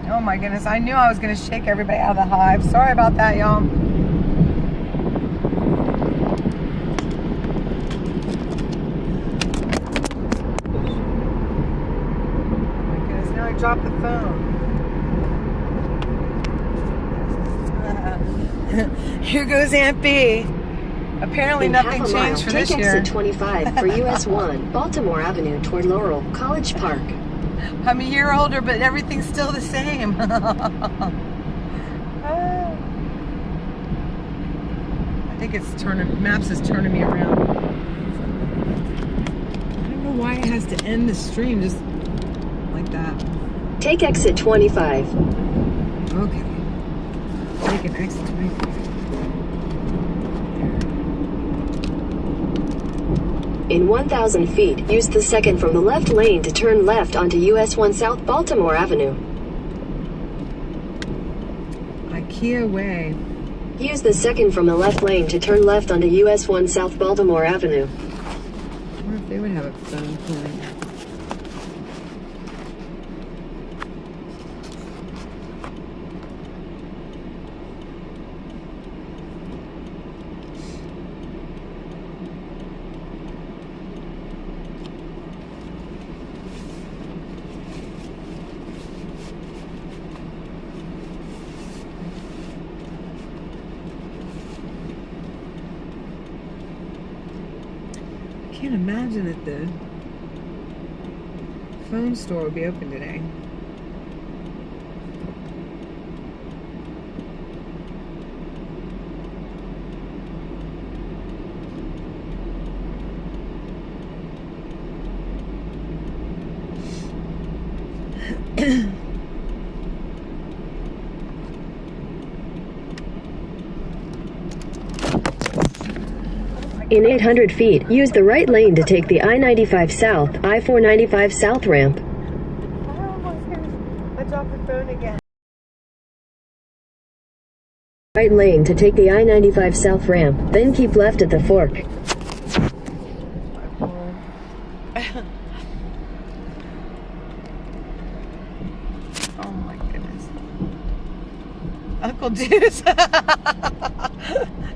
Oh my goodness, I knew I was going to shake everybody out of the hive. Sorry about that, y'all. I dropped the phone. Here goes Aunt B. Apparently nothing changed for this year. Take exit 25 for US 1, Baltimore Avenue toward Laurel, College Park. I'm a year older, but everything's still the same. I think it's Maps is turning me around. I don't know why it has to end the stream just like that. Take exit 25. Okay. Take an exit 25. In 1,000 feet, use the second from the left lane to turn left onto US 1 South Baltimore Avenue. IKEA Way. Use the second from the left lane to turn left onto US 1 South Baltimore Avenue. I wonder if they would have a phone point. I can't imagine that the phone store would be open today. In 800 feet, use the right lane to take the I-95 South, I-495 South ramp. Oh my gosh, I dropped the phone again. Right lane to take the I-95 South ramp, then keep left at the fork. Oh my goodness. Uncle Juice.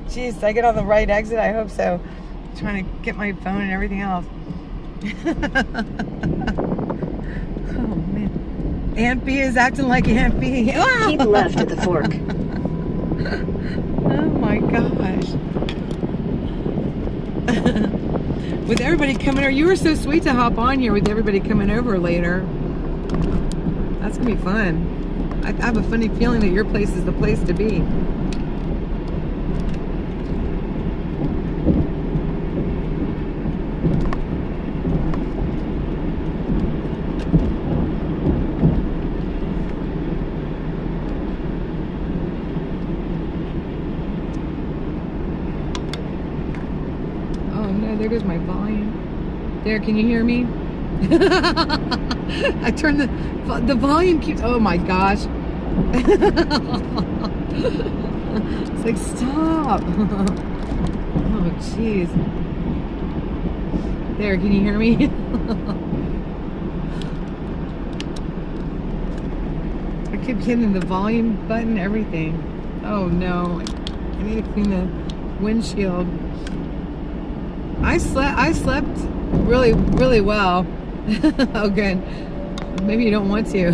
Jeez, did I get on the right exit? I hope so. I'm trying to get my phone and everything else. Oh man. Aunt B is acting like Aunt B. Keep left at the fork. Oh my gosh. With everybody coming over, you were so sweet to hop on here with everybody coming over later. That's gonna be fun. I have a funny feeling that your place is the place to be. There goes my volume. There, can you hear me? I turned the volume keeps, oh my gosh. It's like, stop. Oh, jeez. There, can you hear me? I keep hitting the volume button, everything. Oh no, I need to clean the windshield. I slept really, really well. Oh, good. Maybe you don't want to.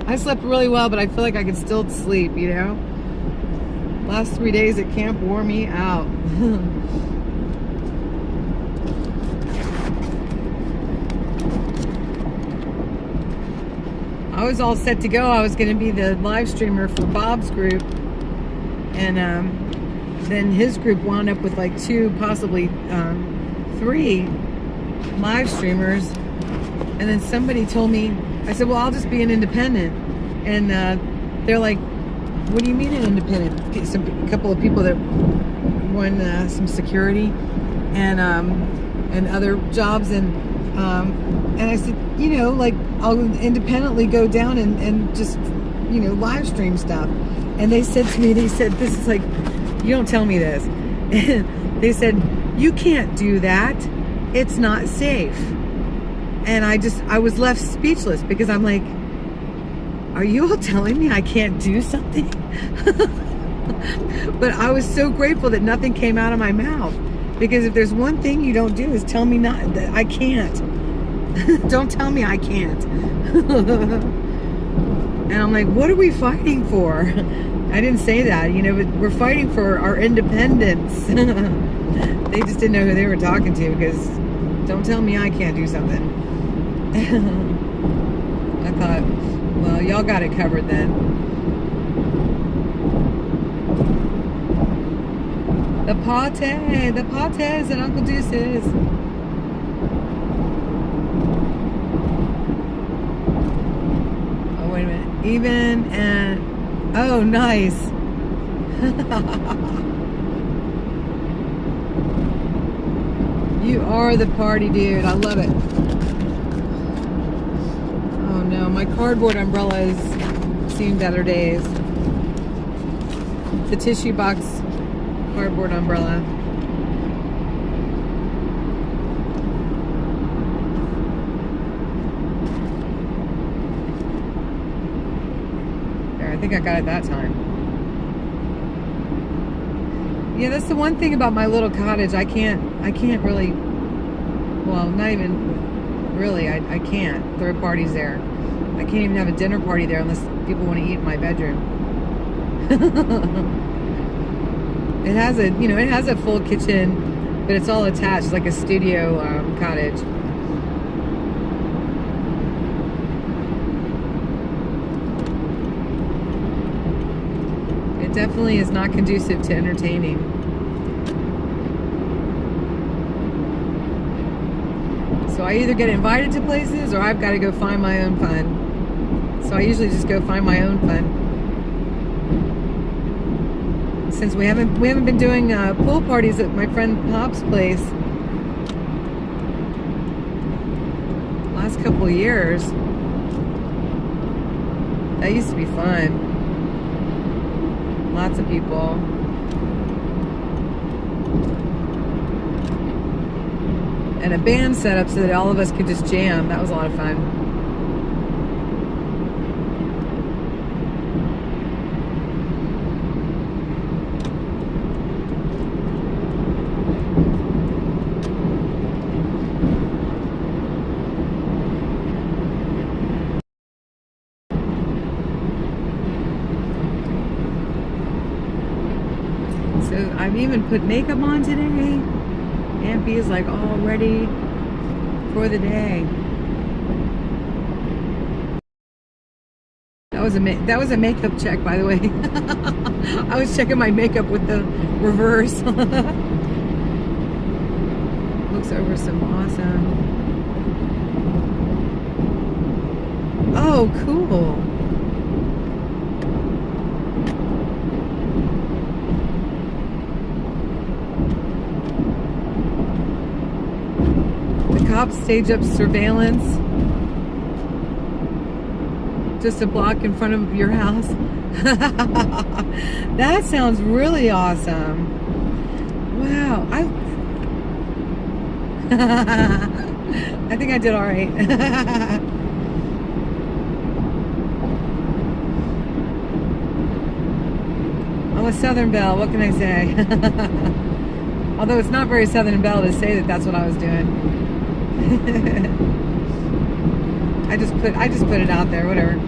I slept really well, but I feel like I could still sleep, you know? Last 3 days at camp wore me out. I was all set to go. I was going to be the live streamer for Bob's group. And, then his group wound up with like 2, possibly 3 live streamers. And then somebody told me, I said, well, I'll just be an independent. And they're like, what do you mean an independent? A couple of people that won some security and other jobs. And I said, you know, like I'll independently go down and just, you know, live stream stuff. And they said to me, this is like, you don't tell me this. They said, you can't do that. It's not safe. And I was left speechless because I'm like, are you all telling me I can't do something? But I was so grateful that nothing came out of my mouth, because if there's one thing you don't do is tell me not that I can't. Don't tell me I can't. And I'm like, what are we fighting for? I didn't say that, you know, but we're fighting for our independence. They just didn't know who they were talking to, because don't tell me I can't do something. I thought, well, y'all got it covered then. The pates at Uncle Deuce's. Oh, wait a minute. Even and, oh, nice. You are the party dude. I love it. Oh no, my cardboard umbrella is seen better days. The tissue box cardboard umbrella. There, I think I got it that time. Yeah, that's the one thing about my little cottage. I can't really, well, not even really, I can't throw parties there. I can't even have a dinner party there unless people want to eat in my bedroom. It has a, you know, it has a full kitchen, but it's all attached, like a studio cottage. It definitely is not conducive to entertaining. So I either get invited to places or I've got to go find my own fun. So I usually just go find my own fun. Since we haven't been doing pool parties at my friend Pop's place last couple of years. That used to be fun. Lots of people. And a band set up so that all of us could just jam. That was a lot of fun. So I've even put makeup on today. Aunt B is like all ready for the day. That was a makeup check, by the way. I was checking my makeup with the reverse. Looks over some awesome. Oh, cool. Cops stage up surveillance just a block in front of your house. That sounds really awesome. Wow. I think I did all right. I'm a Southern Belle, what can I say? Although it's not very Southern Belle to say that that's what I was doing. I just put it out there, whatever.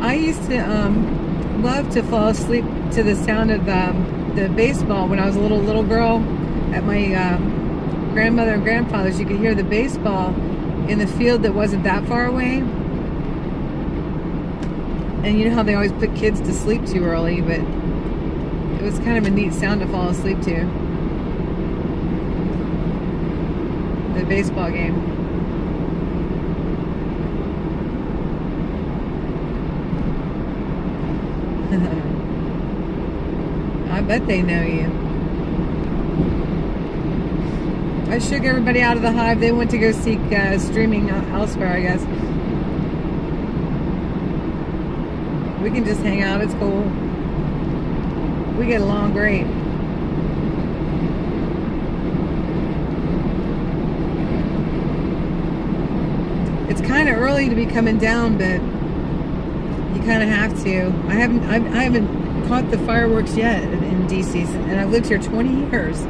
I used to love to fall asleep to the sound of the baseball when I was a little girl at my grandmother and grandfather's. You could hear the baseball in the field that wasn't that far away. And you know how they always put kids to sleep too early, but it was kind of a neat sound to fall asleep to. The baseball game. I bet they know you. I shook everybody out of the hive. They went to go seek streaming elsewhere, I guess. We can just hang out. It's cool. We get along great. It's kind of early to be coming down, but you kind of have to. I haven't caught the fireworks yet in DC, and I've lived here 20 years.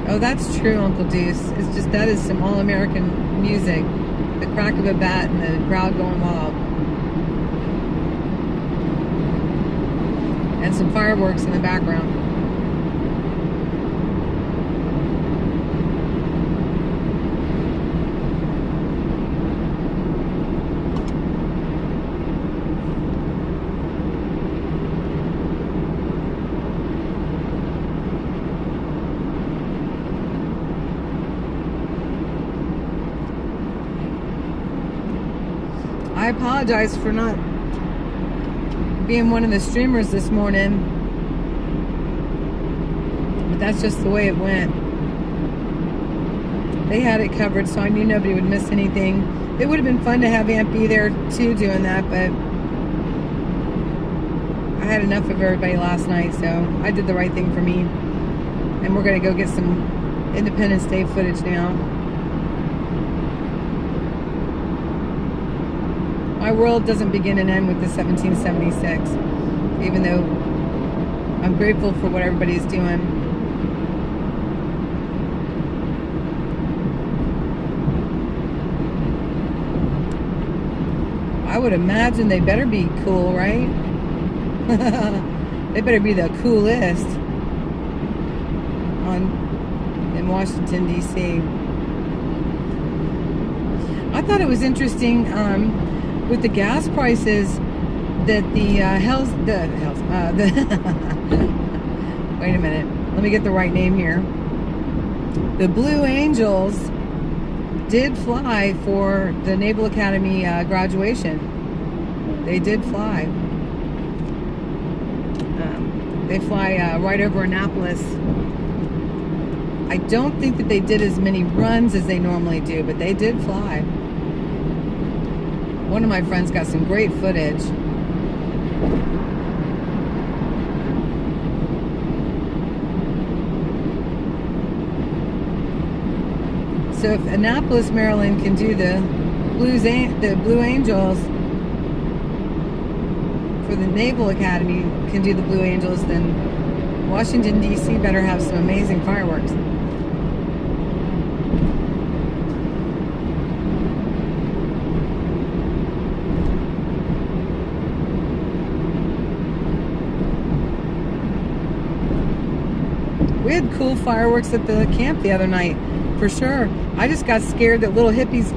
Oh, that's true, Uncle Deuce. It's just, that is some all-American music. The crack of a bat and the crowd going wild. And some fireworks in the background. I apologize for not being one of the streamers this morning, but that's just the way it went. They had it covered, so I knew nobody would miss anything. It would have been fun to have Aunt be there too doing that, but I had enough of everybody last night, so I did the right thing for me. And we're going to go get some Independence Day footage now. My world doesn't begin and end with the 1776, even though I'm grateful for what everybody's doing. I would imagine they better be cool, right? They better be the coolest in Washington, D.C. I thought it was interesting with the gas prices that wait a minute, let me get the right name here. The Blue Angels did fly for the Naval Academy graduation. They did fly. They fly right over Annapolis. I don't think that they did as many runs as they normally do, but they did fly. One of my friends got some great footage. So if Annapolis, Maryland can do the Blue Angels for the Naval Academy, can do the Blue Angels, then Washington, D.C. better have some amazing fireworks. We had cool fireworks at the camp the other night, for sure. I just got scared that little hippie's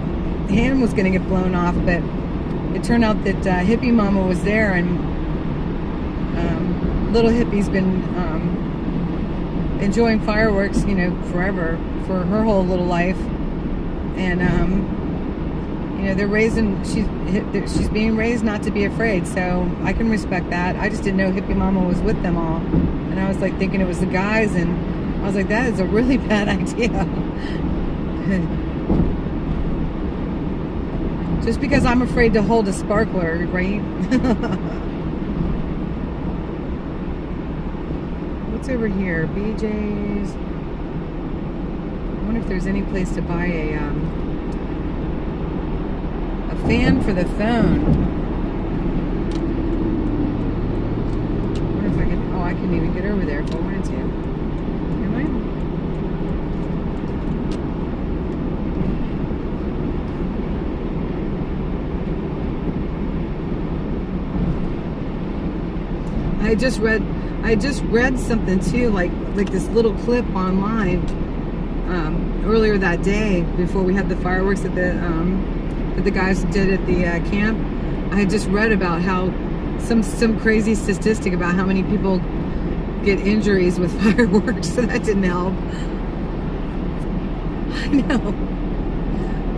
hand was going to get blown off, but it turned out that hippie mama was there, and little hippie's been enjoying fireworks, you know, forever, for her whole little life. And you know, they're raising, she's being raised not to be afraid, so I can respect that. I just didn't know hippie mama was with them all, and I was like thinking it was the guys, and I was like, that is a really bad idea. Just because I'm afraid to hold a sparkler, right? What's over here? BJ's. I wonder if there's any place to buy a fan for the phone. I wonder if I can. Oh, I can even get over there if I wanted to. Am I? I just read something too, like this little clip online earlier that day before we had the fireworks that the guys did at the camp. I had just read about how some crazy statistic about how many people get injuries with fireworks, so that didn't help. I know,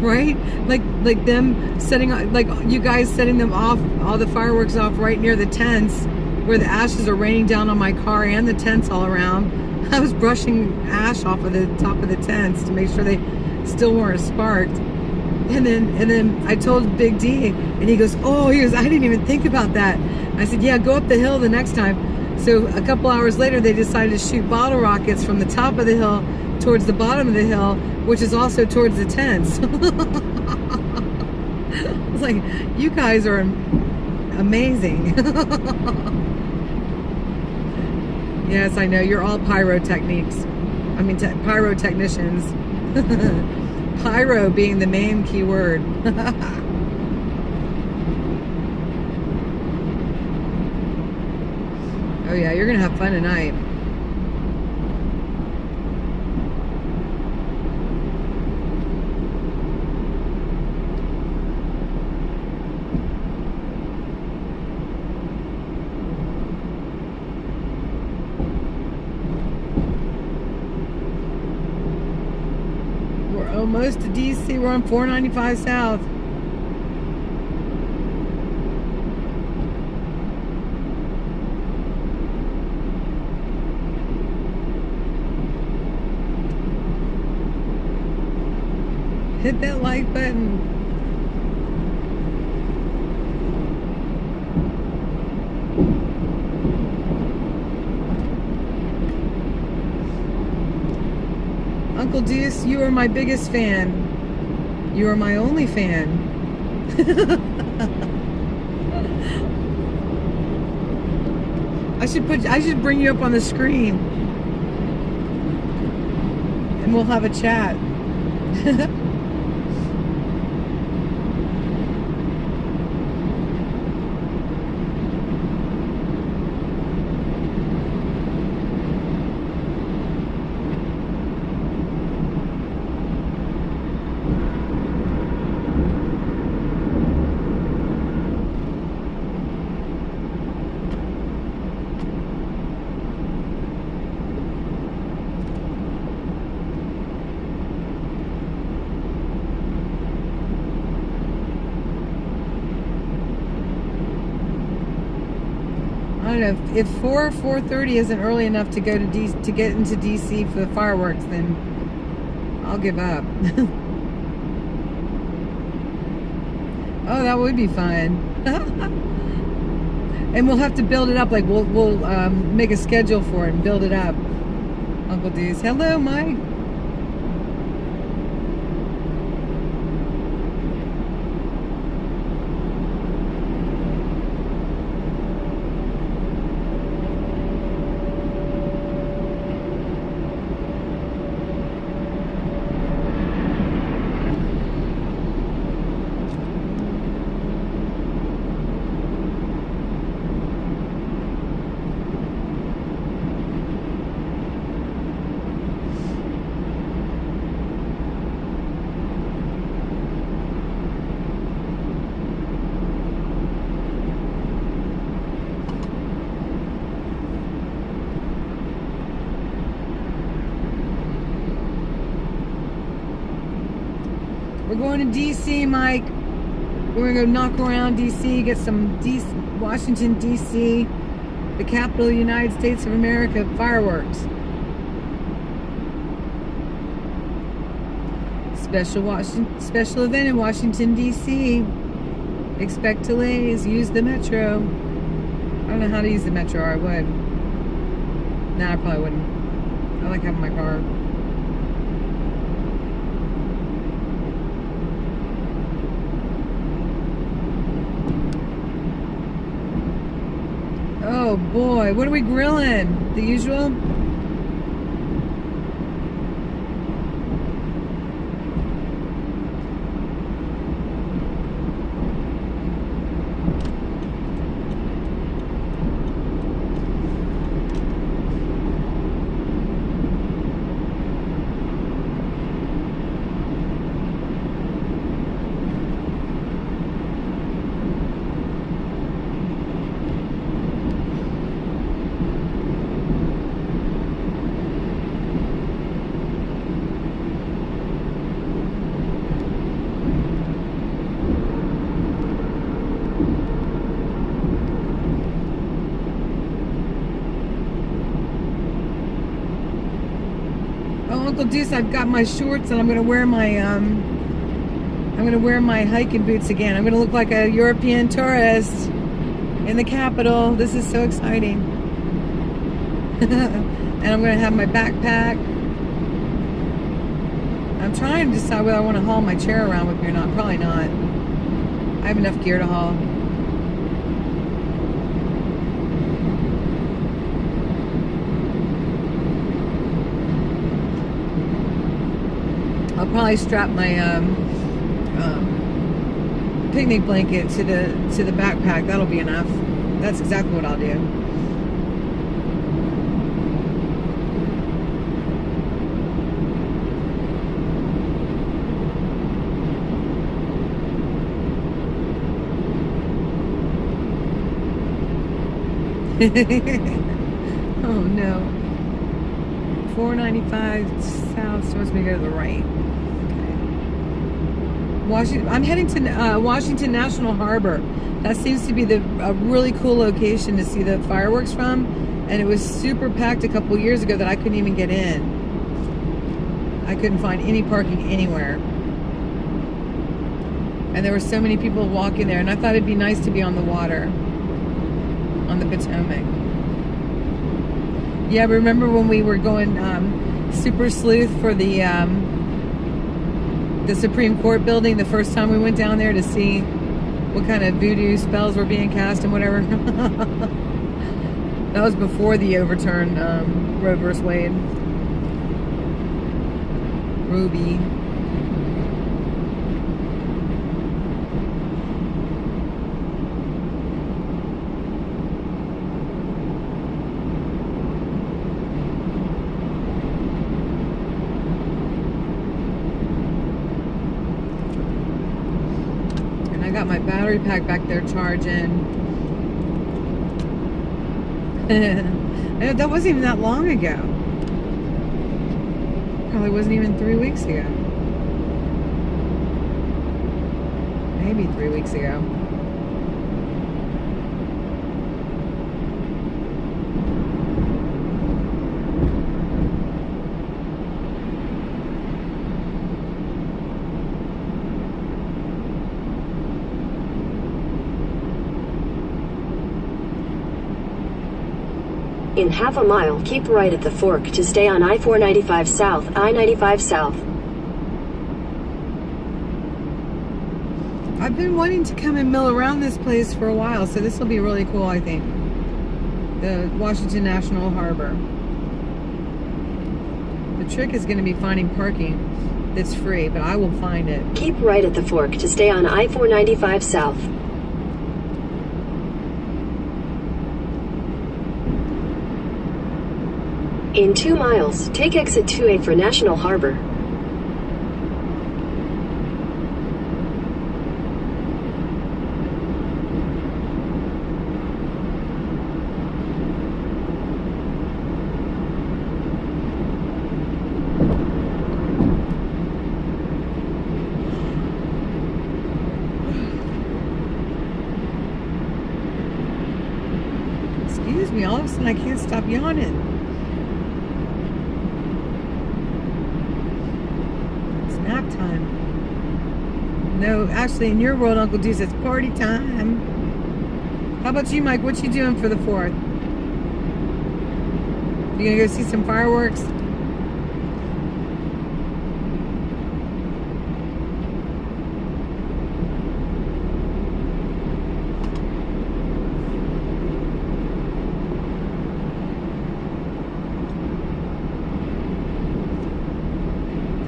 right? Like them setting, like you guys setting them off, all the fireworks off right near the tents, where the ashes are raining down on my car and the tents all around. I was brushing ash off of the top of the tents to make sure they still weren't sparked. And then I told Big D, and he goes, I didn't even think about that. I said, yeah, go up the hill the next time. So a couple hours later, they decided to shoot bottle rockets from the top of the hill towards the bottom of the hill, which is also towards the tents. It's like, you guys are amazing. Yes, I know, you're all pyrotechnics. I mean, pyrotechnicians. Pyro being the main key word. Oh yeah, you're gonna have fun tonight. We're almost to DC. We're on 495 South. Hit that like button. Uncle Deuce, you are my biggest fan. You are my only fan. I should bring you up on the screen. And we'll have a chat. I don't know if 4:30 isn't early enough to go to to get into DC for the fireworks, then I'll give up. Oh, that would be fun. And we'll have to build it up. Like we'll make a schedule for it and build it up. Uncle Deuce, hello, Mike. We're going to DC, Mike. We're gonna go knock around DC, get some Washington, DC, the capital of the United States of America fireworks. Special event in Washington, DC. Expect delays. Use the metro. I don't know how to use the metro, or I would. Nah, I probably wouldn't. I like having my car. Oh boy, what are we grilling? The usual? Uncle Deuce, I've got my shorts and I'm gonna wear my hiking boots again. I'm gonna look like a European tourist in the capital. This is so exciting. And I'm going to have my backpack. I'm trying to decide whether I want to haul my chair around with me or not. Probably not. I have enough gear to haul. I'll probably strap my picnic blanket to the backpack. That'll be enough. That's exactly what I'll do. Oh no. 495 south, supposed to go to the right. Washington. I'm heading to Washington National Harbor. That seems to be a really cool location to see the fireworks from, and it was super packed a couple years ago that I couldn't even get in. I couldn't find any parking anywhere, and there were so many people walking there, and I thought it'd be nice to be on the water, on the Potomac. Yeah, remember when we were going super sleuth for the Supreme Court building the first time we went down there to see what kind of voodoo spells were being cast and whatever. That was before the overturn, Roe vs. Wade. Ruby. I got my battery pack back there charging. That wasn't even that long ago. Probably wasn't even 3 weeks ago. Maybe 3 weeks ago. In half a mile, keep right at the fork to stay on I-495 South, I-95 South. I've been wanting to come and mill around this place for a while, so this will be really cool, I think. The Washington National Harbor. The trick is going to be finding parking that's free, but I will find it. Keep right at the fork to stay on I-495 South. In 2 miles, take exit 2A for National Harbor. Excuse me, all of a sudden I can't stop yawning. Nap time. No, actually, in your world, Uncle Deuce, it's party time. How about you, Mike? What you doing for the 4th? You gonna go see some fireworks?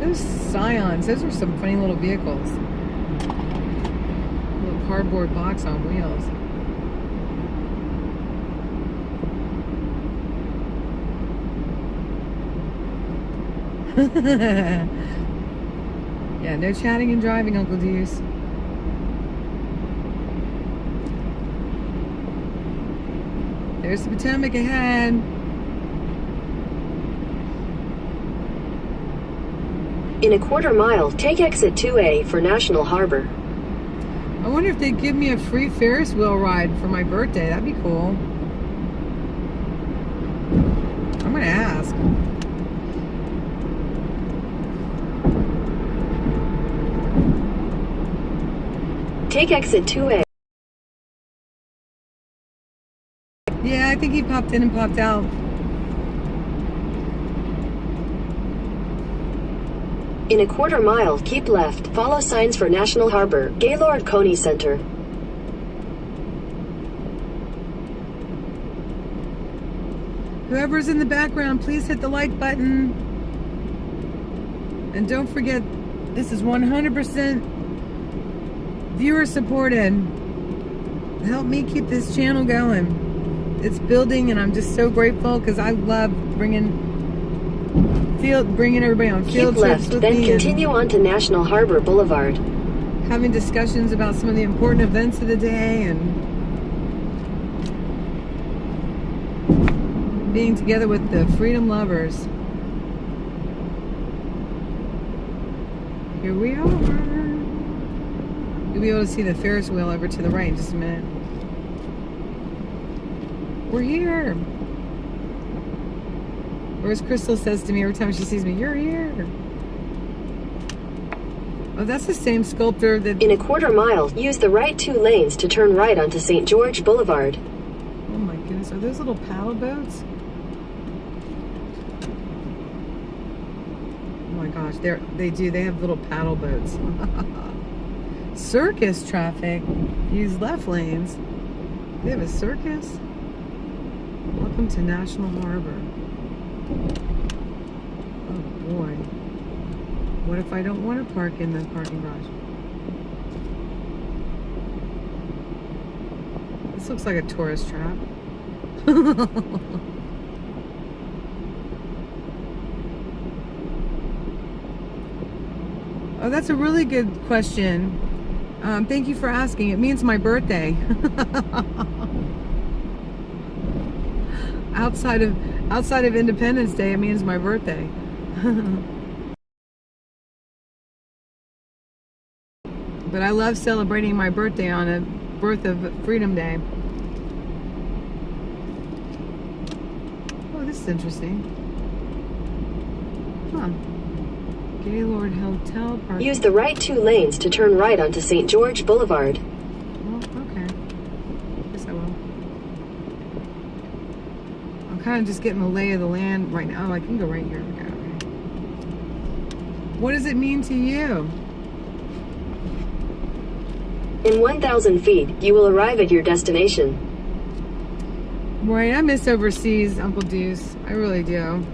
Those Scions, those are some funny little vehicles. Little cardboard box on wheels. Yeah, no chatting and driving, Uncle Deuce. There's the Potomac ahead. In a quarter mile, take exit 2A for National Harbor. I wonder if they'd give me a free Ferris wheel ride for my birthday. That'd be cool. I'm gonna ask. Take exit 2A. Yeah, I think he popped in and popped out. In a quarter mile, keep left. Follow signs for National Harbor, Gaylord Coney Center. Whoever's in the background, please hit the like button. And don't forget, this is 100% viewer supported. Help me keep this channel going. It's building, and I'm just so grateful because I love bringing everybody on field Keep trips left, with then me continue on to National Harbor Boulevard. having discussions about some of the important events of the day and being together with the freedom lovers. Here we are. You'll be able to see the Ferris wheel over to the right in just a minute. We're here. Or as Crystal says to me every time she sees me, you're here. Oh, that's the same sculptor that... In a quarter mile, use the right 2 lanes to turn right onto St. George Boulevard. Oh my goodness, are those little paddle boats? Oh my gosh, they have little paddle boats. Circus traffic. Use left lanes. They have a circus? Welcome to National Harbor. Oh boy. What if I don't want to park in the parking garage? This looks like a tourist trap. Oh, that's a really good question. Thank you for asking. It means my birthday. Outside of Independence Day, it means my birthday. But I love celebrating my birthday on a birth of Freedom Day. Oh, this is interesting. Huh. Gaylord Hotel Park. Use the right 2 lanes to turn right onto St. George Boulevard. Well, okay. Guess I will. I'm kind of just getting the lay of the land right now. Oh, I can go right here. Okay. What does it mean to you? In 1,000 feet, you will arrive at your destination. Right, I miss overseas, Uncle Deuce. I really do.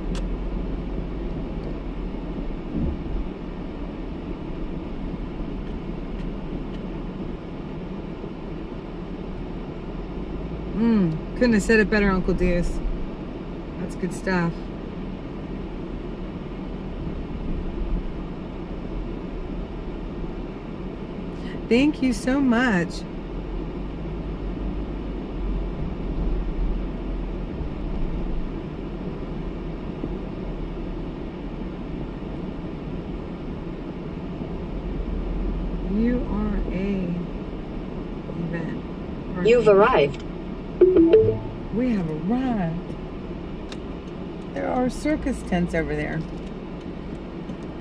Couldn't have said it better, Uncle Deuce. That's good stuff. Thank you so much. You are a event. You've arrived. We have arrived. There are circus tents over there.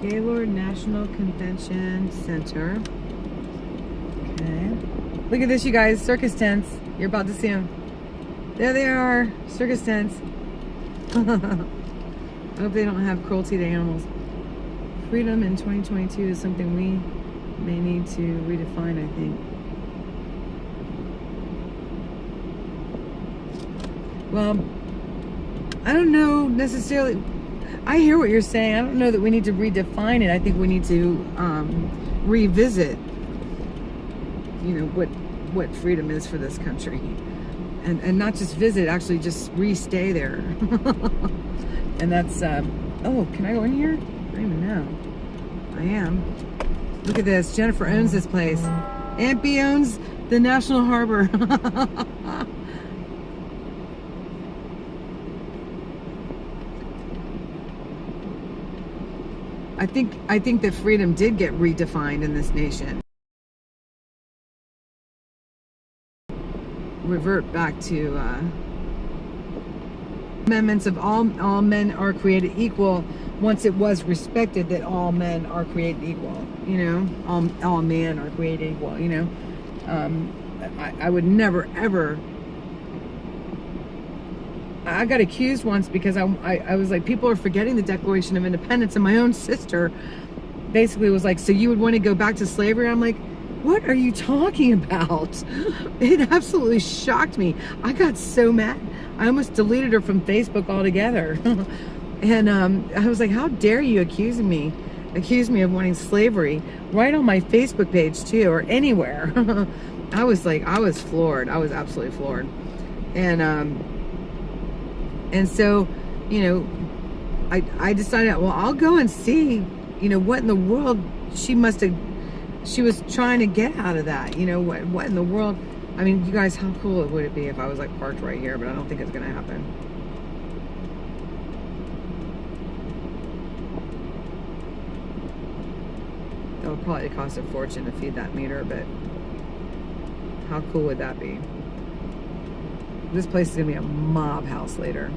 Gaylord National Convention Center. Okay. Look at this, you guys. Circus tents. You're about to see them. There they are. Circus tents. I hope they don't have cruelty to animals. Freedom in 2022 is something we may need to redefine, I think. Well, I don't know necessarily. I hear what you're saying. I don't know that we need to redefine it. I think we need to revisit, you know, what freedom is for this country. And not just visit, actually just re-stay there. And that's, oh, can I go in here? I don't even know. I am. Look at this. Jennifer owns this place. Aunt B owns the National Harbor. I think that freedom did get redefined in this nation. Revert back to amendments of all men are created equal. Once it was respected that all men are created equal, you know, all men are created equal, you know. I would never ever. I got accused once because I was like, people are forgetting the Declaration of Independence, and my own sister basically was like, so you would want to go back to slavery? I'm like, what are you talking about? It absolutely shocked me. I got so mad. I almost deleted her from Facebook altogether. And I was like, how dare you accuse me of wanting slavery right on my Facebook page too, or anywhere. I was floored. I was absolutely floored. And so, you know, I decided, well, I'll go and see, you know, what in the world she was trying to get out of that. You know, what in the world? I mean, you guys, how cool would it be if I was like parked right here? But I don't think it's gonna happen. That would probably cost a fortune to feed that meter, but how cool would that be? This place is gonna be a mob house later.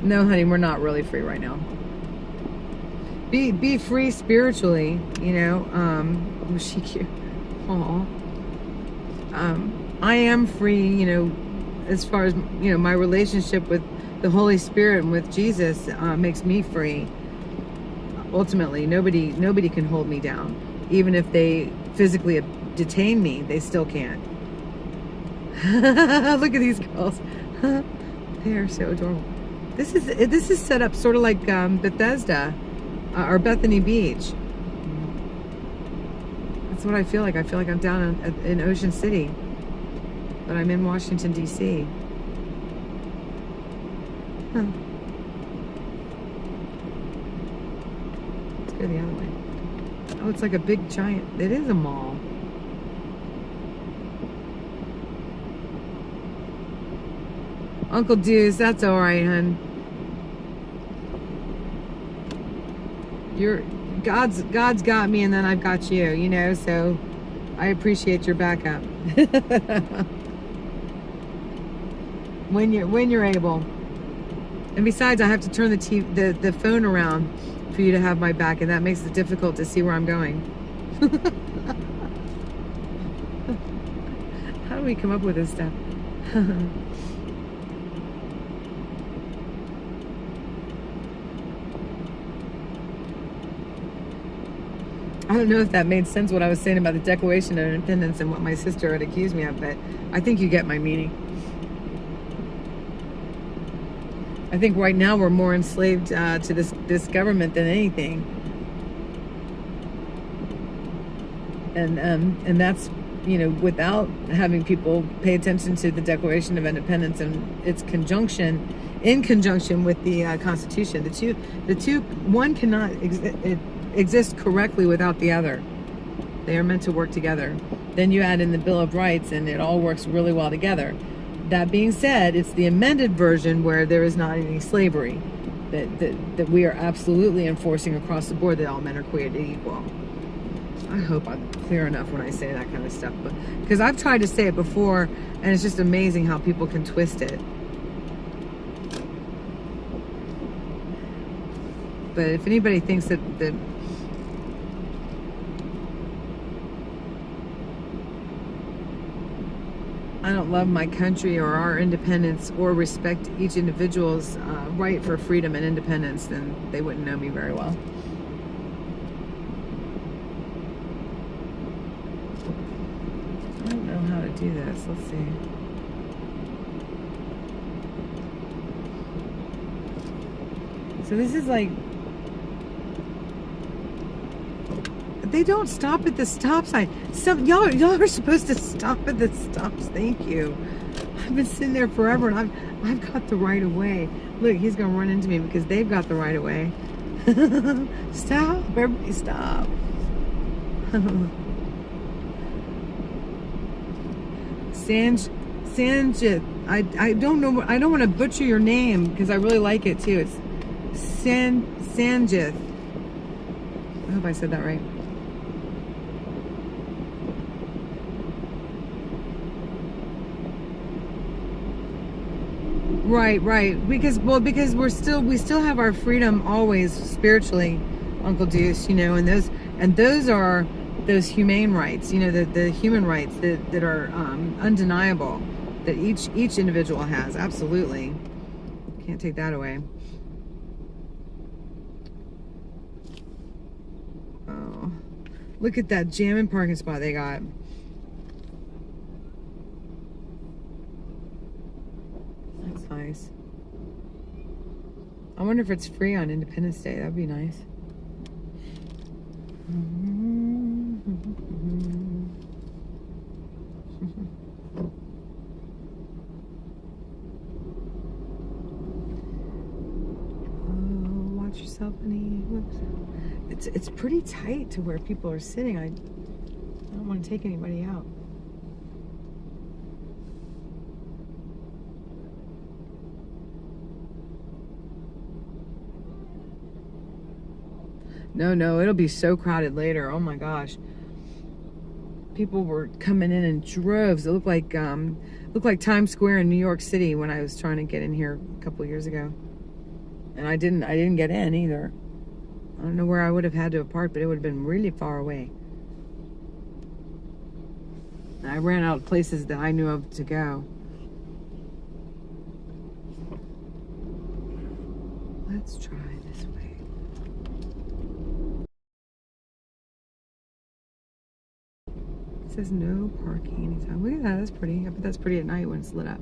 No, honey, we're not really free right now. Be free spiritually, you know. Was she cute? Aw. I am free, you know, as far as, you know, my relationship with the Holy Spirit and with Jesus makes me free. Ultimately, nobody can hold me down. Even if they physically detain me, they still can't. Look at these girls. They are so adorable. This is set up sort of like Bethesda or Bethany Beach. That's what I feel like. I feel like I'm down in Ocean City, but I'm in Washington, D.C. Huh. Let's go the other way. Oh, it's like a big giant. It is a mall. Uncle Deuce, that's all right, hun. God's got me, and then I've got you, you know. So I appreciate your backup when you're able. And besides, I have to turn the phone around for you to have my back, and that makes it difficult to see where I'm going. How do we come up with this stuff? I don't know if that made sense, what I was saying about the Declaration of Independence and what my sister had accused me of, but I think you get my meaning. I think right now we're more enslaved to this government than anything, and that's, you know, without having people pay attention to the Declaration of Independence and its in conjunction with the Constitution. The two, one cannot exist correctly without the other. They are meant to work together. Then you add in the Bill of Rights, and it all works really well together. That being said, it's the amended version where there is not any slavery, that we are absolutely enforcing across the board that all men are created equal. I hope I'm clear enough when I say that kind of stuff, but because I've tried to say it before, and it's just amazing how people can twist it. But if anybody thinks that I don't love my country or our independence or respect each individual's right for freedom and independence, then they wouldn't know me very well. I don't know how to do this. Let's see. So this is like, they don't stop at the stop sign. Y'all are supposed to stop at the stops. Thank you. I've been sitting there forever, and I've got the right of way. Look, he's gonna run into me because they've got the right of way. Stop! Everybody, stop! Sanjit. I don't know. I don't want to butcher your name because I really like it too. It's Sanjit. I hope I said that right. Right. Because we still have our freedom always spiritually, Uncle Deuce, you know, and those are those humane rights, you know, the human rights that are undeniable, that each individual has. Absolutely. Can't take that away. Oh, look at that jamming parking spot they got. That's nice. I wonder if it's free on Independence Day. That'd be nice. Watch yourself, honey. Whoops. It's pretty tight to where people are sitting. I don't want to take anybody out. No, it'll be so crowded later. Oh my gosh. People were coming in droves. It looked like Times Square in New York City when I was trying to get in here a couple of years ago. And I didn't get in either. I don't know where I would have had to have parked, but it would have been really far away. And I ran out of places that I knew of to go. Let's try this way. It says no parking anytime. Look at that, that's pretty. I bet that's pretty at night when it's lit up.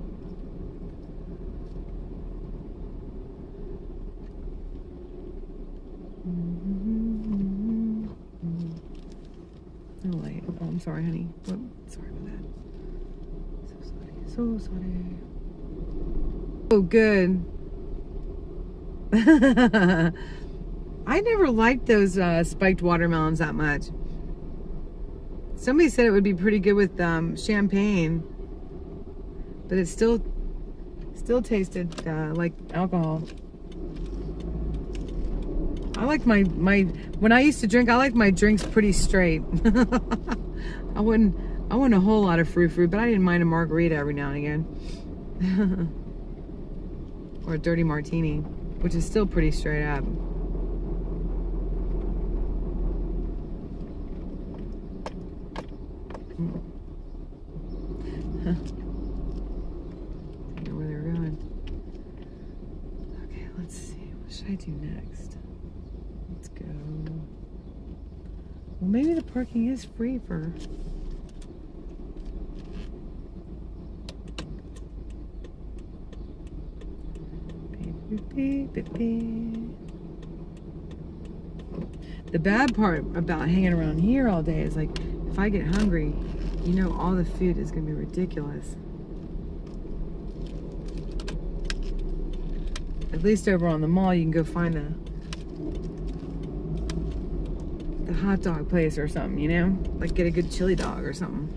No light. Oh, I'm sorry, honey. Whoop, sorry about that. So sorry. Oh, good. I never liked those spiked watermelons that much. Somebody said it would be pretty good with champagne, but it still tasted like alcohol. I like when I used to drink, I liked my drinks pretty straight. I wasn't a whole lot of fruit, but I didn't mind a margarita every now and again. Or a dirty martini, which is still pretty straight up. I don't know where they were going. Okay, let's see. What should I do next? Let's go. Well, maybe the parking is free for... The bad part about hanging around here all day is like, if I get hungry, you know all the food is going to be ridiculous. At least over on the mall, you can go find the hot dog place or something, you know? Like get a good chili dog or something.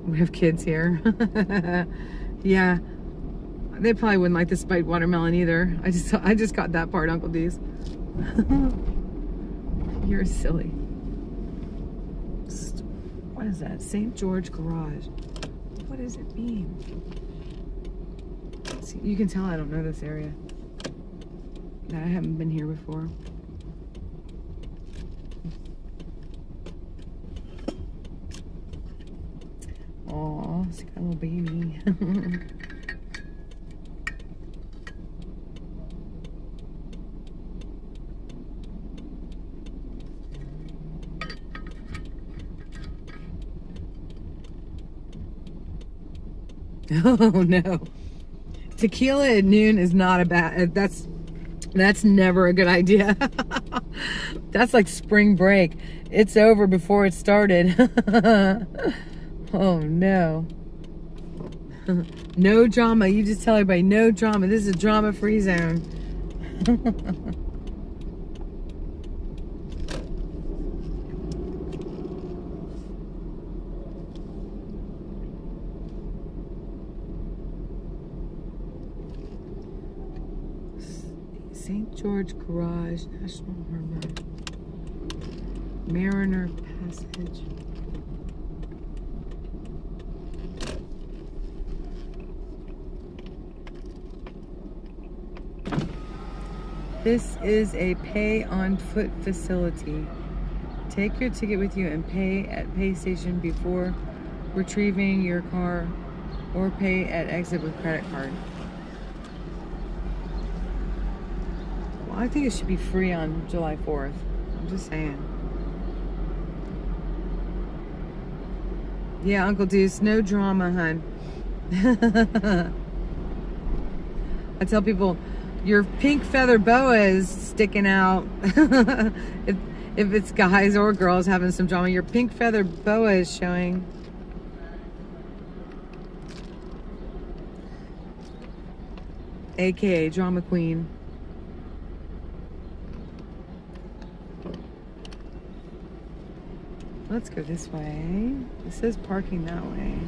We have kids here. Yeah. They probably wouldn't like the spiked watermelon either. I just got that part, Uncle D's. You're silly. What is that? St. George Garage. What does it mean? See, you can tell I don't know this area. That I haven't been here before. Aw, she got a little baby. Oh no. Tequila at noon is not a bad, that's never a good idea. That's like spring break. It's over before it started. Oh no. No drama. You just tell everybody no drama. This is a drama-free zone. St. George Garage, National Harbor, Mariner Passage. This is a pay-on-foot facility. Take your ticket with you and pay at pay station before retrieving your car, or pay at exit with credit card. Well, I think it should be free on July 4th. I'm just saying. Yeah, Uncle Deuce, no drama, hun. I tell people, your pink feather boa is sticking out. if it's guys or girls having some drama, your pink feather boa is showing. AKA drama queen. Let's go this way. It says parking that way.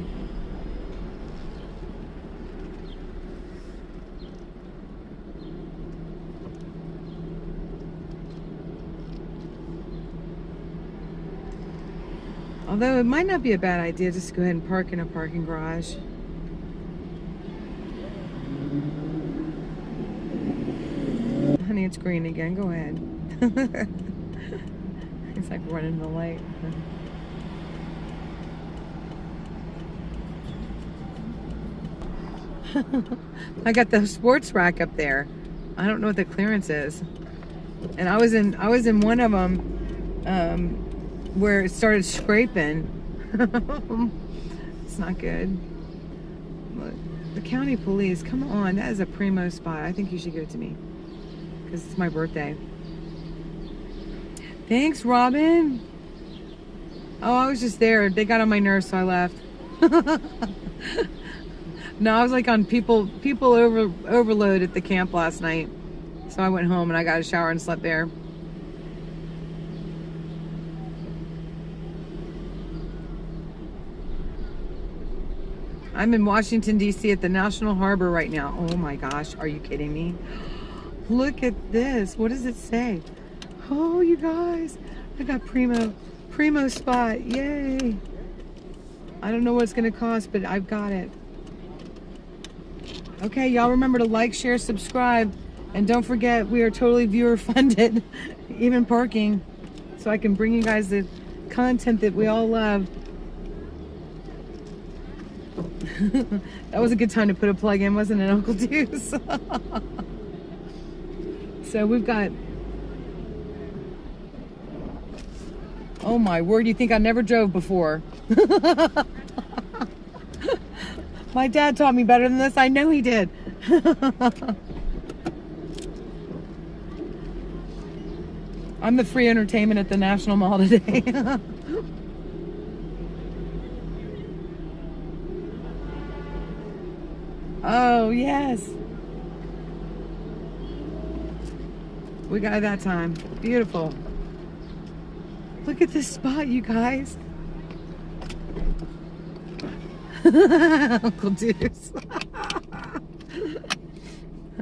Although it might not be a bad idea just to go ahead and park in a parking garage. Honey, it's green again. Go ahead. It's like running the light. I got the sports rack up there. I don't know what the clearance is. And I was in one of them where it started scraping. It's not good. Look, the county police, come on, that is a primo spot. I think you should give it to me because it's my birthday. Thanks, Robin. Oh, I was just there. They got on my nerves, so I left. No, I was like on people overload at the camp last night. So I went home and I got a shower and slept there. I'm in Washington, D.C. at the National Harbor right now. Oh my gosh, are you kidding me? Look at this. What does it say? Oh, you guys, I got primo spot. Yay. I don't know what it's going to cost, but I've got it. Okay, y'all remember to like, share, subscribe. And don't forget, we are totally viewer funded, even parking. So I can bring you guys the content that we all love. That was a good time to put a plug in, wasn't it, Uncle Deuce? So we've got... Oh my word, you think I never drove before. My dad taught me better than this. I know he did. I'm the free entertainment at the National Mall today. Oh, yes. We got it that time. Beautiful. Look at this spot, you guys. Uncle Deuce.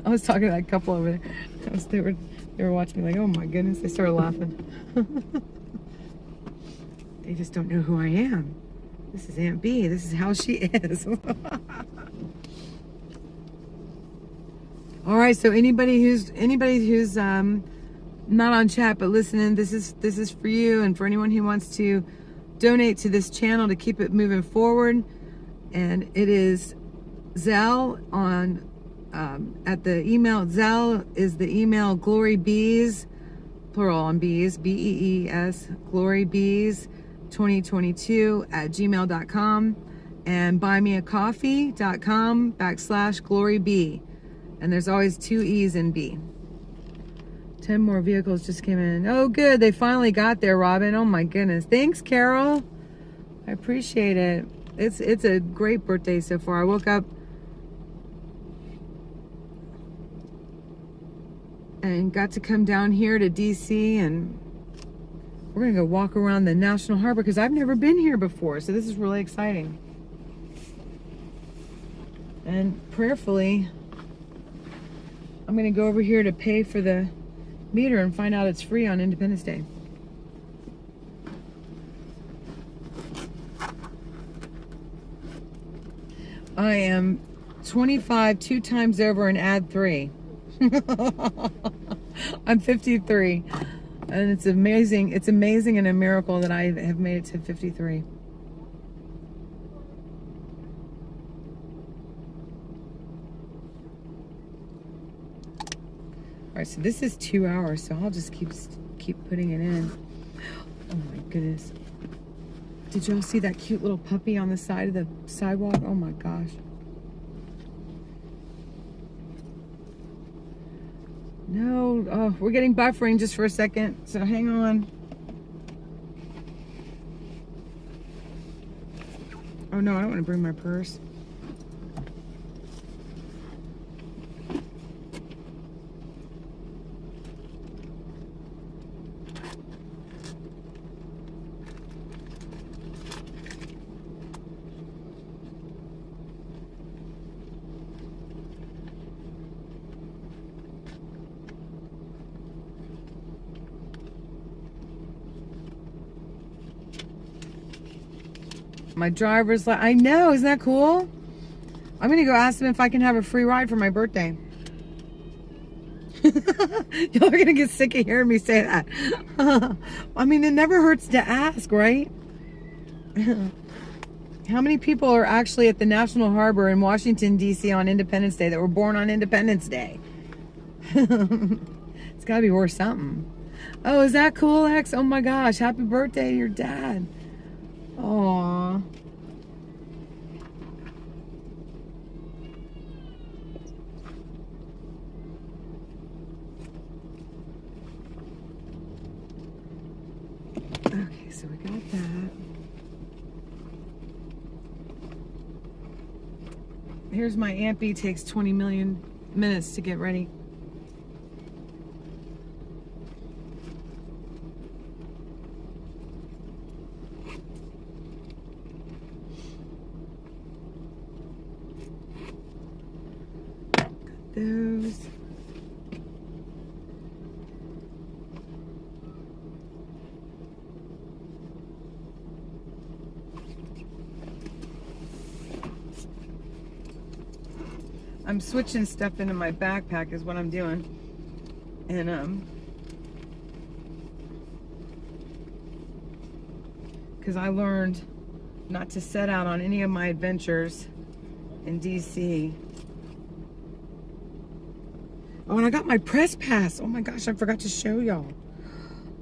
I was talking to that couple over there. They were watching me like, oh my goodness. They started laughing. They just don't know who I am. This is Aunt B. This is how she is. All right, so anybody who's not on chat but listening, this is for you and for anyone who wants to donate to this channel to keep it moving forward. And it is Zelle on at the email. Zelle is the email glorybees, plural on bees, BEES, glorybees2022 at gmail.com, and buymeacoffee.com/gloryb. And there's always 2 E's in B. 10 more vehicles just came in. Oh, good. They finally got there, Robin. Oh, my goodness. Thanks, Carol. I appreciate it. It's a great birthday so far. I woke up and got to come down here to D.C. and we're going to go walk around the National Harbor because I've never been here before. So this is really exciting. And prayerfully, I'm going to go over here to pay for the meter and find out it's free on Independence Day. I am 25 2 times over and add 3. I'm 53. And it's amazing. It's amazing and a miracle that I have made it to 53. All right, so this is 2 hours, so I'll just keep putting it in. Oh my goodness. Did y'all see that cute little puppy on the side of the sidewalk? Oh my gosh. No, oh, we're getting buffering just for a second, so hang on. Oh no, I don't want to bring my purse. My driver's like, I know, isn't that cool? I'm gonna go ask them if I can have a free ride for my birthday. Y'all are gonna get sick of hearing me say that. I mean, it never hurts to ask, right? How many people are actually at the National Harbor in Washington, D.C. on Independence Day that were born on Independence Day? It's gotta be worth something. Oh, is that cool, X? Oh my gosh, happy birthday to your dad. Aww. Okay, so we got that. Here's my Aunt B takes 20 million minutes to get ready. Those. I'm switching stuff into my backpack is what I'm doing. And because I learned not to set out on any of my adventures in DC. Oh, and I got my press pass. Oh my gosh, I forgot to show y'all.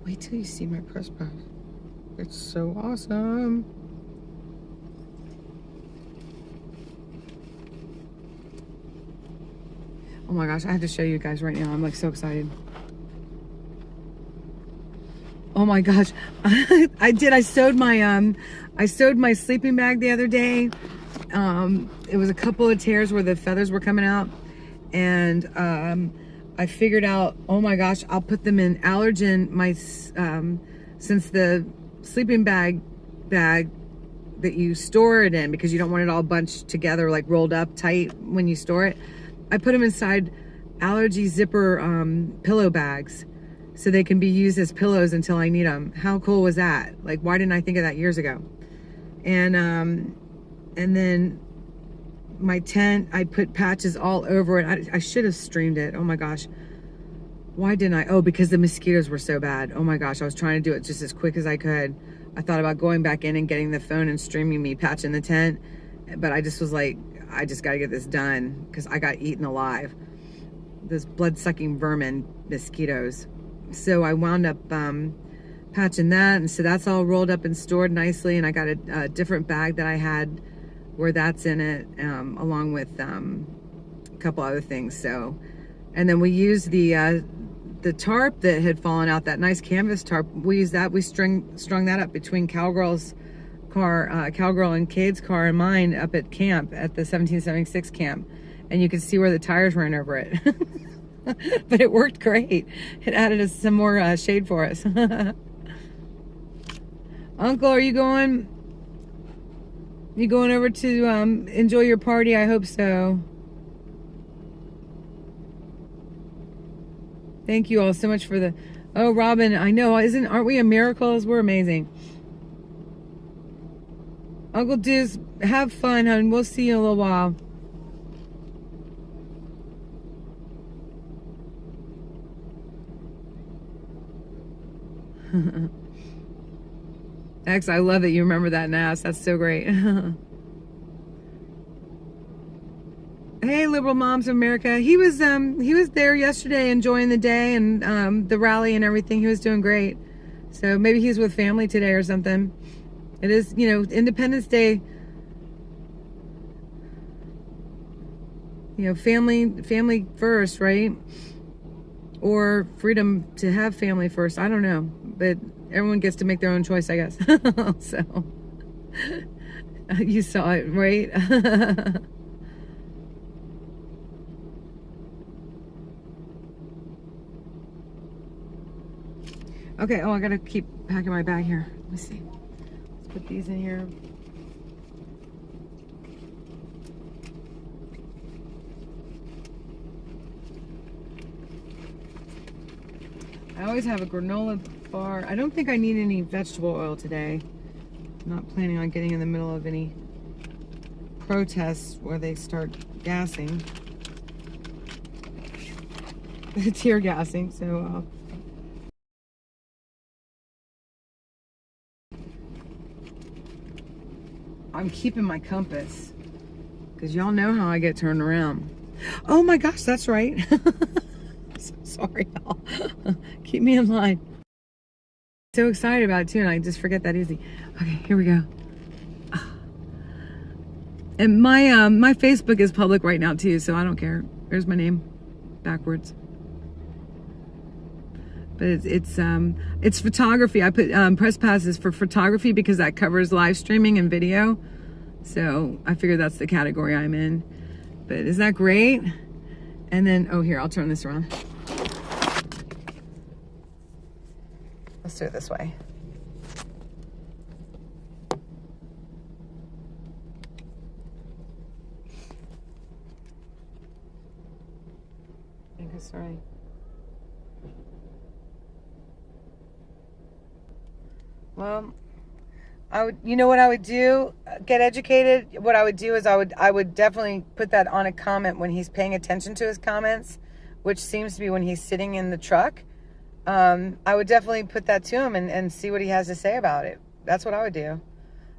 Wait till you see my press pass. It's so awesome. Oh my gosh, I have to show you guys right now. I'm like so excited. Oh my gosh. I did. I sewed my sleeping bag the other day. It was a couple of tears where the feathers were coming out. And I figured out, oh my gosh, I'll put them in allergen. Since the sleeping bag that you store it in, because you don't want it all bunched together, like rolled up tight when you store it, I put them inside allergy zipper pillow bags so they can be used as pillows until I need them. How cool was that? Like, why didn't I think of that years ago? And then my tent, I put patches all over it. I should have streamed it. Oh my gosh. Why didn't I? Oh, because the mosquitoes were so bad. Oh my gosh, I was trying to do it just as quick as I could. I thought about going back in and getting the phone and streaming me patching the tent, but I just was like, I just got to get this done because I got eaten alive. Those blood-sucking vermin mosquitoes. So I wound up patching that, and so that's all rolled up and stored nicely, and I got a different bag that I had where that's in it, along with a couple other things. So, and then we used the tarp that had fallen out, that nice canvas tarp. We used that. We strung that up between Cowgirl's car, Cowgirl and Cade's car and mine up at camp, at the 1776 camp, and you could see where the tires ran over it. But it worked great. It added some more shade for us. Uncle, are you going? You going over to enjoy your party? I hope so. Thank you all so much for the... Oh, Robin, I know. Aren't we a miracle? We're amazing. Uncle Diz, have fun, hon. We'll see you in a little while. X, I love that you remember that NAS. That's so great. Hey, Liberal Moms of America. He was there yesterday enjoying the day and the rally and everything. He was doing great. So maybe he's with family today or something. It is, you know, Independence Day. You know, family first, right? Or freedom to have family first. I don't know, but everyone gets to make their own choice, I guess. So you saw it, right? Okay, oh, I gotta keep packing my bag here. Let me see. Let's put these in here. I always have a granola bar. I don't think I need any vegetable oil today. I'm not planning on getting in the middle of any protests where they start gassing. Tear gassing, so I'm keeping my compass because y'all know how I get turned around. Oh my gosh, that's right. So sorry, y'all. Keep me in line. So excited about it too, and I just forget that easy. Okay, here we go. And my Facebook is public right now too, so I don't care. There's my name backwards. But it's photography. I put press passes for photography because that covers live streaming and video. So I figured that's the category I'm in. But isn't that great? And then, oh, here, I'll turn this around. Let's do it this way. I think it's right. Well, you know what I would do? Get educated. What I would do is I would definitely put that on a comment when he's paying attention to his comments, which seems to be when he's sitting in the truck. I would definitely put that to him and see what he has to say about it. That's what I would do.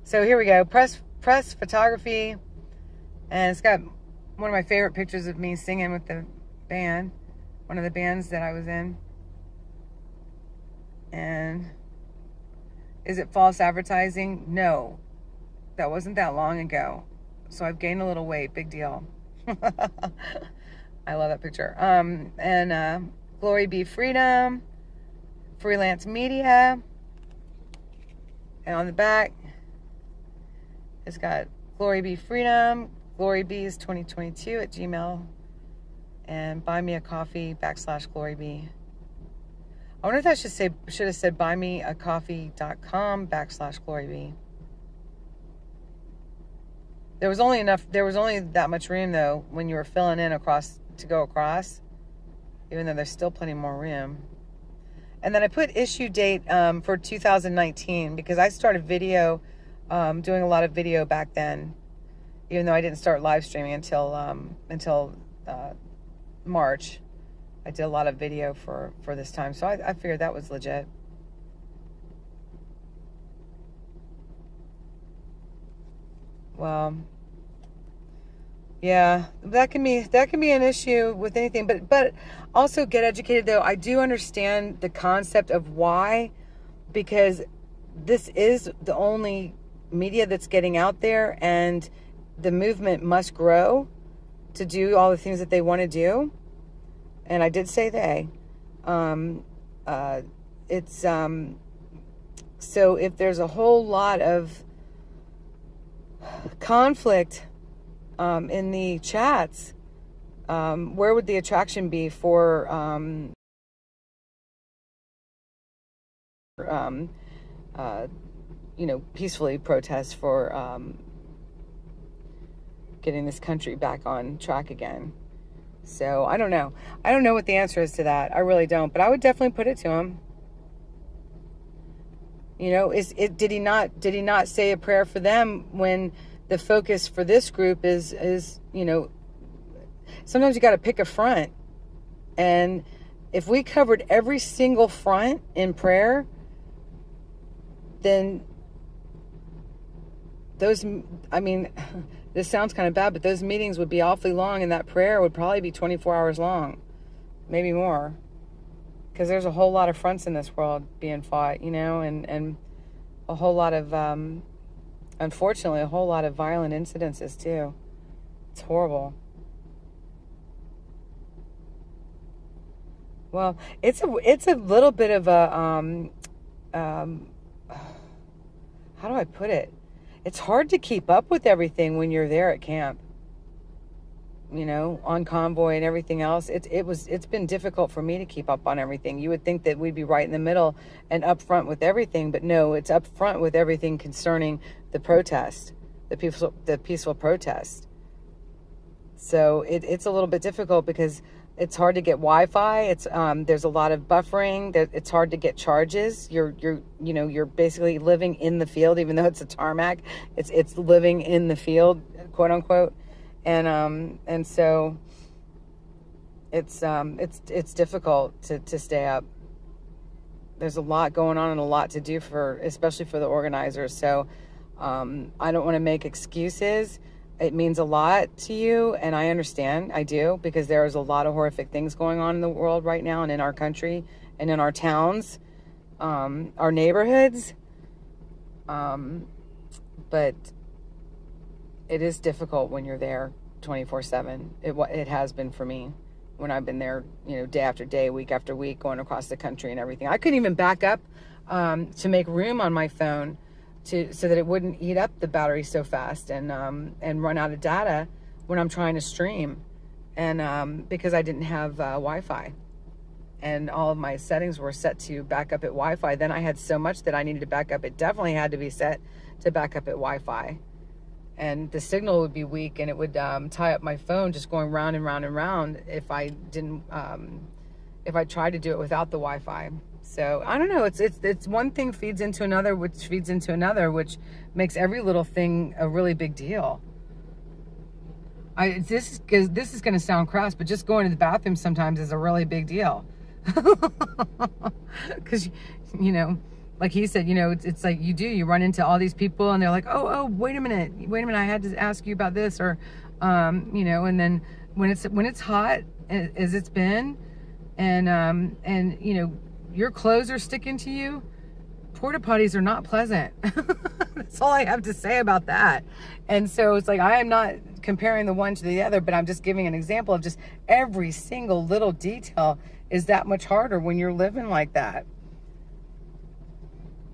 So here we go. Press photography. And it's got one of my favorite pictures of me singing with the band. One of the bands that I was in. And is it false advertising? No. That wasn't that long ago. So I've gained a little weight. Big deal. I love that picture. And Glory Be Freedom. Freelance Media. And on the back, it's got Glory Be Freedom, glorybees2022 at Gmail, and buy me a coffee /GloryBee. I wonder if that should have said buymeacoffee.com/GloryBee. There was only that much room though when you were filling in to go across, even though there's still plenty more room. And then I put issue date for 2019 because I started video, doing a lot of video back then, even though I didn't start live streaming until March. I did a lot of video for this time, so I figured that was legit. Well, yeah, that can be an issue with anything, but also get educated though. I do understand the concept of why, because this is the only media that's getting out there, and the movement must grow to do all the things that they want to do. And I did say they. So if there's a whole lot of conflict in the chats, where would the attraction be for peacefully protest for getting this country back on track again? So I don't know. I don't know what the answer is to that. I really don't. But I would definitely put it to him. You know, did he not say a prayer for them when the focus for this group is sometimes you got to pick a front. And if we covered every single front in prayer, then those, I mean, this sounds kind of bad, but those meetings would be awfully long, and that prayer would probably be 24 hours long, maybe more, because there's a whole lot of fronts in this world being fought, you know, and a whole lot of, unfortunately, a whole lot of violent incidences too. It's horrible. Well, it's a little bit of a, how do I put it? It's hard to keep up with everything when you're there at camp, you know, on convoy and everything else. It's been difficult for me to keep up on everything. You would think that we'd be right in the middle and up front with everything, but no, it's up front with everything concerning the protest, the peaceful protest. So it's a little bit difficult because it's hard to get Wi-Fi. It's there's a lot of buffering. It's hard to get charges. You're basically living in the field, even though it's a tarmac. It's living in the field, quote unquote, and so it's difficult to stay up. There's a lot going on and a lot to do especially for the organizers. So I don't want to make excuses. It means a lot to you, and I understand, I do, because there's a lot of horrific things going on in the world right now and in our country and in our towns, our neighborhoods. But it is difficult when you're there 24/7. It has been for me when I've been there, you know, day after day, week after week, going across the country and everything. I couldn't even back up to make room on my phone so that it wouldn't eat up the battery so fast and run out of data when I'm trying to stream, and because I didn't have Wi-Fi, and all of my settings were set to back up at Wi-Fi. Then I had so much that I needed to back up. It definitely had to be set to back up at Wi-Fi, and the signal would be weak, and it would tie up my phone just going round and round and round if I didn't if I tried to do it without the Wi-Fi. So I don't know. It's one thing feeds into another, which feeds into another, which makes every little thing a really big deal. This is going to sound crass, but just going to the bathroom sometimes is a really big deal. Because you know, like he said, you know, it's like you run into all these people, and they're like, oh, wait a minute, I had to ask you about this, or you know, and then when it's hot as it's been, and you know, your clothes are sticking to you, porta potties are not pleasant. That's all I have to say about that. And so it's like, I am not comparing the one to the other, but I'm just giving an example of just every single little detail is that much harder when you're living like that.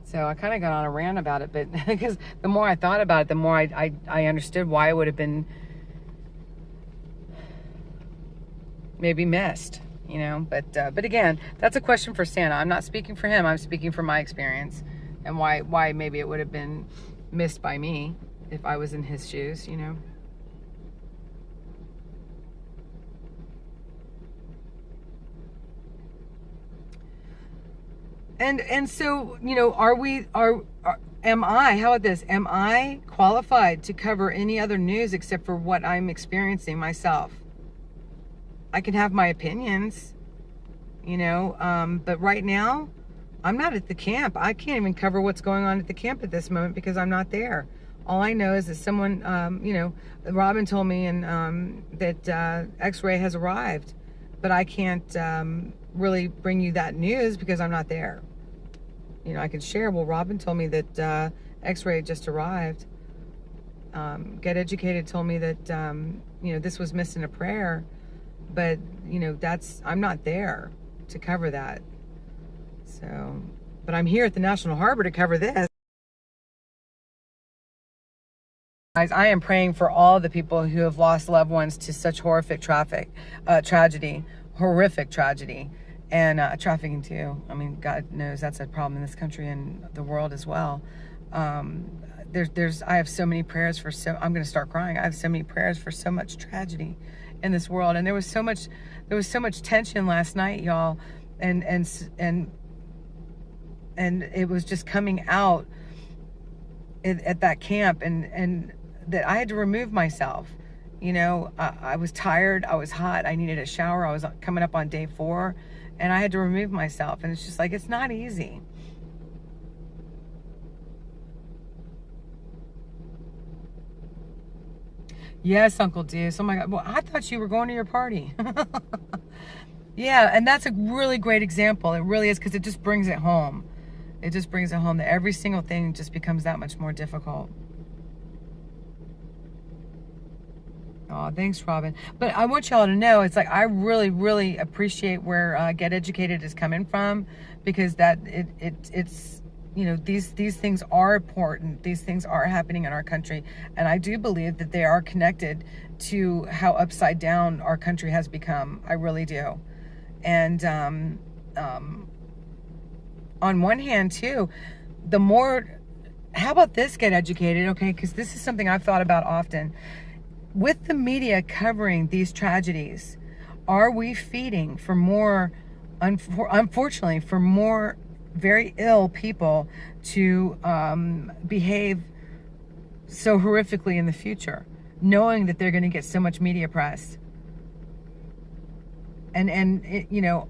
So I kind of got on a rant about it, but because the more I thought about it, the more I understood why it would have been maybe missed. You know, but again, that's a question for Santa. I'm not speaking for him. I'm speaking from my experience and why maybe it would have been missed by me if I was in his shoes, you know. And so, you know, am I, how about this? Am I qualified to cover any other news except for what I'm experiencing myself? I can have my opinions, you know, but right now I'm not at the camp. I can't even cover what's going on at the camp at this moment because I'm not there. All I know is that someone, you know, Robin told me that X-ray has arrived, but I can't really bring you that news because I'm not there. You know, I can share, well, Robin told me that X-ray just arrived. Get Educated told me that, you know, this was missing a prayer. But, you know, I'm not there to cover that. So, but I'm here at the National Harbor to cover this. Guys, I am praying for all the people who have lost loved ones to such horrific tragedy, horrific tragedy, and trafficking too. I mean, God knows that's a problem in this country and the world as well. I have so many prayers for I'm going to start crying. I have so many prayers for so much tragedy in this world, and there was so much tension last night, y'all, and it was just coming out at that camp, and that I had to remove myself. You know, I was tired, I was hot, I needed a shower, I was coming up on day 4, and I had to remove myself, and it's just like, it's not easy. Yes, Uncle Deuce. Oh my God. Well, I thought you were going to your party. Yeah, and that's a really great example. It really is, because it just brings it home. It just brings it home that every single thing just becomes that much more difficult. Oh, thanks, Robin. But I want y'all to know, it's like I really, really appreciate where Get Educated is coming from, because that it's you know, these things are important. These things are happening in our country, and I do believe that they are connected to how upside down our country has become. I really do. And on one hand too, the more, how about this, Get Educated, okay? Because this is something I've thought about often. With the media covering these tragedies, are we feeding for more, unfortunately, for more very ill people to behave so horrifically in the future, knowing that they're going to get so much media press? And it, you know,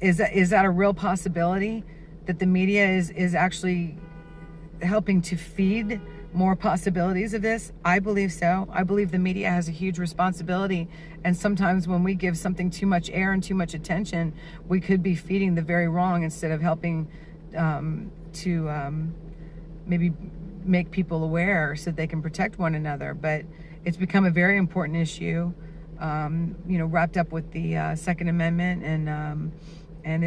is that a real possibility, that the media is actually helping to feed more possibilities of this? I believe so. I believe the media has a huge responsibility, and sometimes when we give something too much air and too much attention, we could be feeding the very wrong instead of helping to maybe make people aware so they can protect one another. But it's become a very important issue, you know, wrapped up with the Second Amendment, and